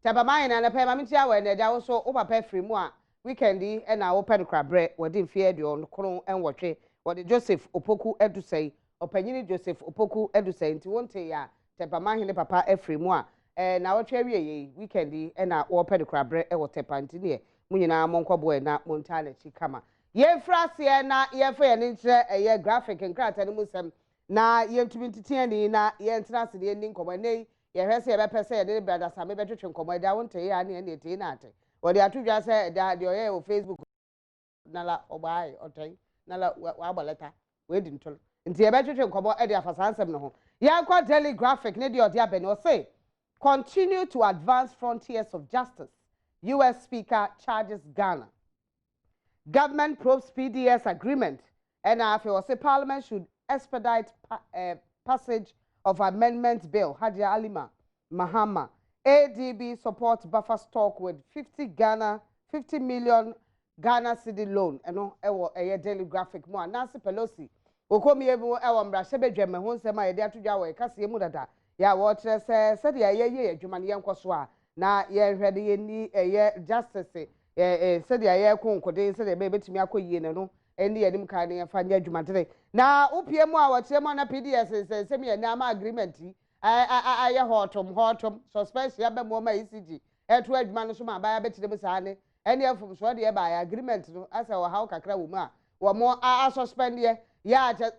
Taba mine na pe mami tia we na dia wo so wo papa free mu a weekend yi e na wo pe no krabre wo de mfie aduon kron enwotwe wo de Joseph Opoku edusei opanyini Joseph Opoku edusei nti wonte ya taba mine papa free mu a na wo twa wie yi weekend yi e na wo pe no krabre e wo tepa nti ne munyina monkobo e na montana chi kama ye frase na ye fa ye ne nkyere ye graphic nkrata ne musem na ye ntumi ntitiani na ye ntrase de ni nkomo nei ye hwese ye bepe se ye de brother Sami betwetwe nkomo da wonte ya na ye ete na ate wo de atudwa se da de oye o Facebook na la obai otai na la wa agbaleta we di ntol nti ye betwetwe nkomo e de afasansem no ho ye kwa daily graphic ne de ode abeni o say continue to advance frontiers of justice. US Speaker charges Ghana. Government probes PDS agreement. And after was say Parliament should expedite passage of amendment bill. Hadia Alima Mahama. ADB supports buffer stock with 50 million Ghana city loan. And no, a daily graphic more. Nancy Pelosi. Okomi ebu ewa mbrashebe dweme ho nsema ye de atudwa we kase mu dada. Ya wo kire se de ye adwuma ne yenkoso a na ye hwede ye ni justice se de ye konkode se de be betimi akoyie ne no eni yedim ka ne fa nya adwuma tere na upie mu a wo kire mu na PDS se me na ama agreement aye hotom suspension ya be mo ma ECG eto adwuma no so ma ba ya betire mu saa ne eni afum so de ye ba agreement no asa wo hawo kakra wo mu a wo mo a suspend ye ya just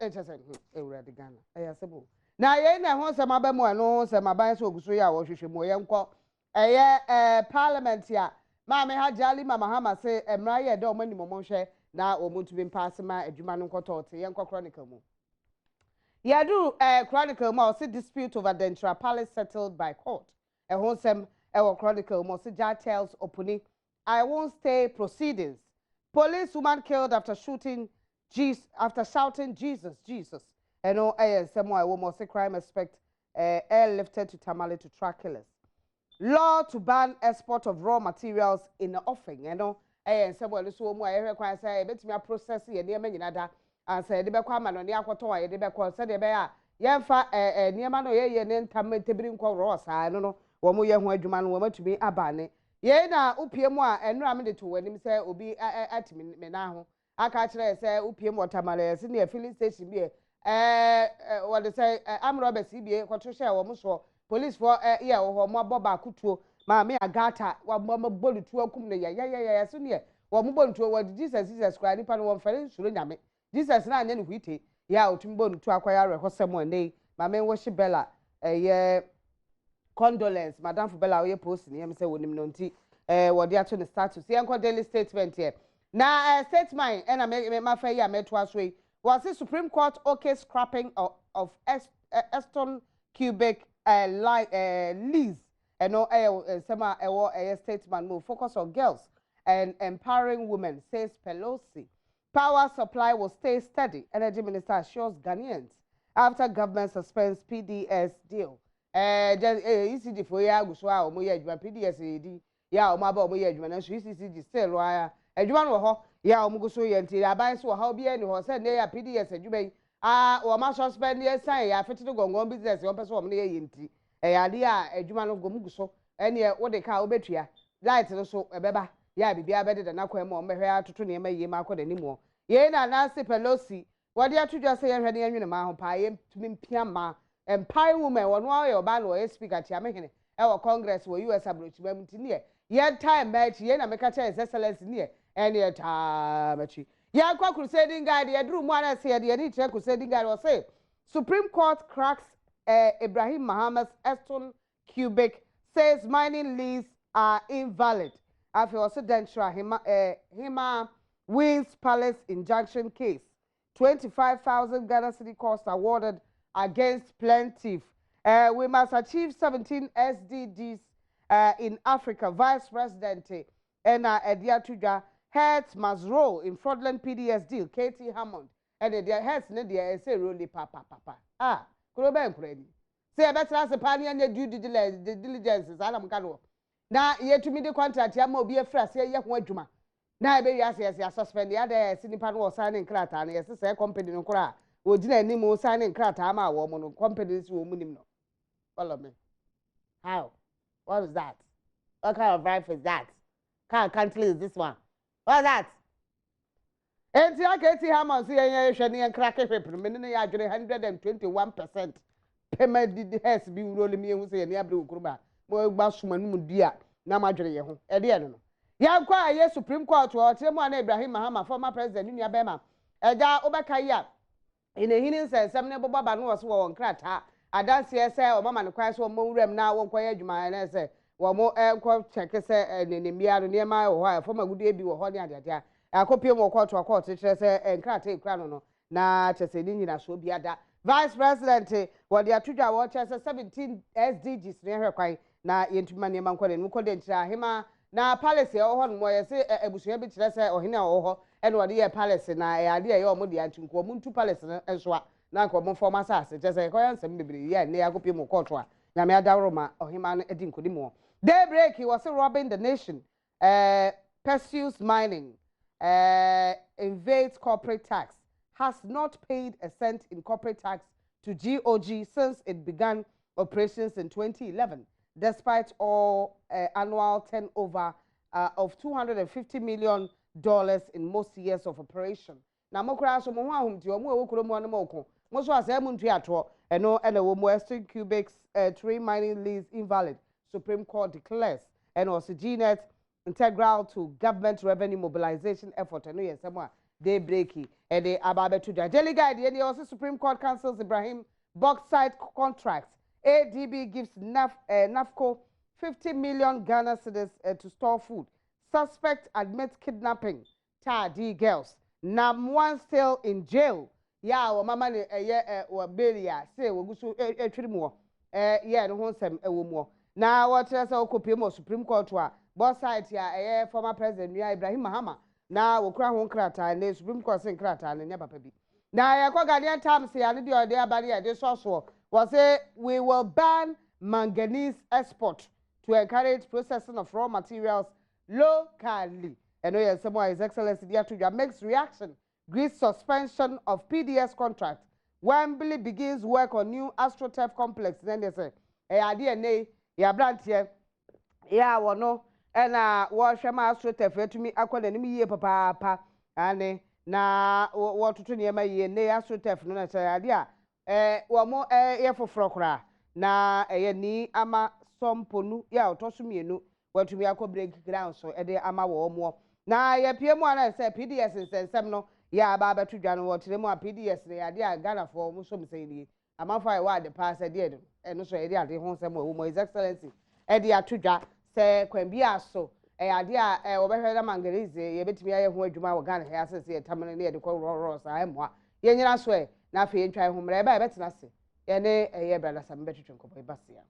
ewurade Ghana ayasebo na ye na ho se mabemu eno se maban se oguso ya wo hwehwe mo ye nko parliament ya ma me ha jali mama hama se emra ye de o mani momo hwe na o muntu bi pass ma adwuma no nkoto te ye nko chronicle mu ye do chronicle mu o se dispute over Dentra Palace settled by court ho sem wo chronicle mu se ja tells opuni I won't stay proceedings. Police woman killed after shouting Jesus. And no someone will say crime expect airlifted to Tamale to track killers. Law to ban export of raw materials in the offing. You know, someone so more I require say bet me a process here near many other and say the Becqua man on the aquato, the Becqua said the bear. Yanfa near man or ye and Tammy Tibrin call Ross. I don't know what more young woman woman to be a banner. Ye na upiemwa and rammed to when him say obi at me now. I catch say upiem watermale si near filling station be what they say am Robert CBA kwatrosha wo so police for yeah wo mo boba kutuo ma me agata wa mo bolu tuo kum ne ya so ne wo mo bolu tuo wo Jesus Christ nipa no wo fere suro nyame Jesus na anya ne huite ya otum bolu tuo akwaya rekosem nei ma me wo hye Bella condolence madam for Bella we post ni am say wonim no nti wo de ato ne status ye nko daily statement here na statement and I ma fa ya metwa so yi was the Supreme Court okay scrapping of Eston cubic lease and no sema statement move focus on girls and empowering women says Pelosi. Power supply will stay steady, Energy Minister assures Ghanaians after government suspends PDS deal. Just ECG for ya go so a omo ya adwuma PDS edi ya omo aba omo ya adwuma na so ECG still wire adwuma no ho ya omo go so ye nti aban so ha obi ani ho se ne ya PDS adwuma yi o ma suspend ye sign ya fetito gongon business yo pese omo ne ye nti ya de a adwuma no go mugu so ene wo de ka obetua light no so ebeba ya bibia bede da nakwa ma omo hwe atoto ne ma ye ma akọ da nimu ye na Nancy Pelosi wo de atudwa se ye hwe ne anwene ma ho pa ye tumi mpia ma empire woman won wa yo ba no speaker tia mehene e wo congress wo US abrochima mtini ye time match ye na meka cha excellence ni ene ta machi ya kwa crusading guide ye dru mu ana se ye ni che crusading guide wo say Supreme Court cracks Ibrahim Muhammad's Eston cubic says mining lease are invalid after also Dentra Hima wins Palace injunction case 25,000 Ghana city cost awarded against plaintiff. We must achieve 17 SDGs in Africa. Vice President Edia Tuja heads must roll in fraudulent PDS deal. Katie Hammond and the heads ne say roll papa. Kurobe nkureni. Say better as a pioneer and due diligence. Alam kano. Na ye to me the contract ya mo be a fresh ye ho adwuma. Na be ya suspend ya dey sinipa no signing krata na ye say company no kura. Ojina ni mo signing krata ma wo mo no companies wo munim no follow me how what is that What kind of rifle is that? What kind of country is this one? What's that? Enti aketi Hamas yenye hwani enkrake hwepre me ne ya adwere 121%. Pema di has bi wuro le mi ehu se ye ne abre okuruba. Mo gba soma nu dia na ma adwere ye ho. E de no. Ya kwa aye Supreme Court o tiremu ana Ibrahim Mahama former president ni nua bema. Eja obeka ya ina hinin sensem ne bobaba no so wo nkrata. Adanse ese o mama ne kwan so mo wuram na wo nkoye adwuma na ese wo mo enko check se nenembia no ne ma wo ha former gudu ebi wo ho ne adeade akopie mo court kire se nkrata ekura no na chese ni nyina so biada vice president wo de atudwa wo chese 17 SDGs ne hwekwan na yentuma ne mankode no kode ntira hema na palace ho no mo yese ebusua bi kire se ohene wo ho ene wo de ye palace na ade ye o mo de antinko mo ntu palace enso a na nko mo forma sase chese ko yansem bibiri ye ne akopie mo court a nyame adawroma ohema no edi nkodi mo daybreak he was robbing the nation pursues mining invades corporate tax, has not paid a cent in corporate tax to GOG since it began operations in 2011, despite all annual turnover of $250 million in most years of operation. Now, mokra so mo hum ti omo ewokro mo no moko. Mo so asa mu ntua to eno ena wo mo Western Cubics 3 mining lease invalid. Supreme Court declares and also GNet integral to government revenue mobilization effort. I know yes, someone they breaky and they about to the daily guide. And also Supreme Court cancels Ibrahim bauxite contracts. ADB gives NAFCO 50 million Ghana cedis to store food. Suspect admits kidnapping. Tardy girls. Now one still in jail. Yeah, or mama or belia say we go so more. Yeah, no one sem more. Now what else okopie Supreme Court wa bauxite ya former president Ibrahim Mahama na wokura ho nkrata na Supreme Court sin nkrata na nya papa bi na ya kwa Ghanaian Times ya ne de ode abari ya de so was say we will ban manganese export to encourage processing of raw materials locally. And no yes someone his excellency dia to makes reaction Greece suspension of PDS contract. Wembley begins work on new AstroTurf complex. Then they say ade ne ya brantie ya wono ena wo hwema AstroTurf etumi akwada nim yie papa ane na wo tutu ne ma yie ne AstroTurf no na che ade a wo mo ye foforo kra na ye ni ama somponu ya otosumienu watumi akobreak ground so ede ama wo mo na ye pie mu ana se PDS nsensem no ya aba betudwa no wotere mu a PDS ne ade a Ghana for mo so mseni amafa e wa de pass ede no eno so ede ade ho nsem wo mo his excellency ede atudwa se kwambi aso ade a obehwe na manganese ye betumi aye ho adwuma wo Ghana he asese ye tamene ne ede ko ro sa emwa ye nyira so na afi entwa ho mra e ba betena se ye ne ye brada sam betutwe nkobo e basia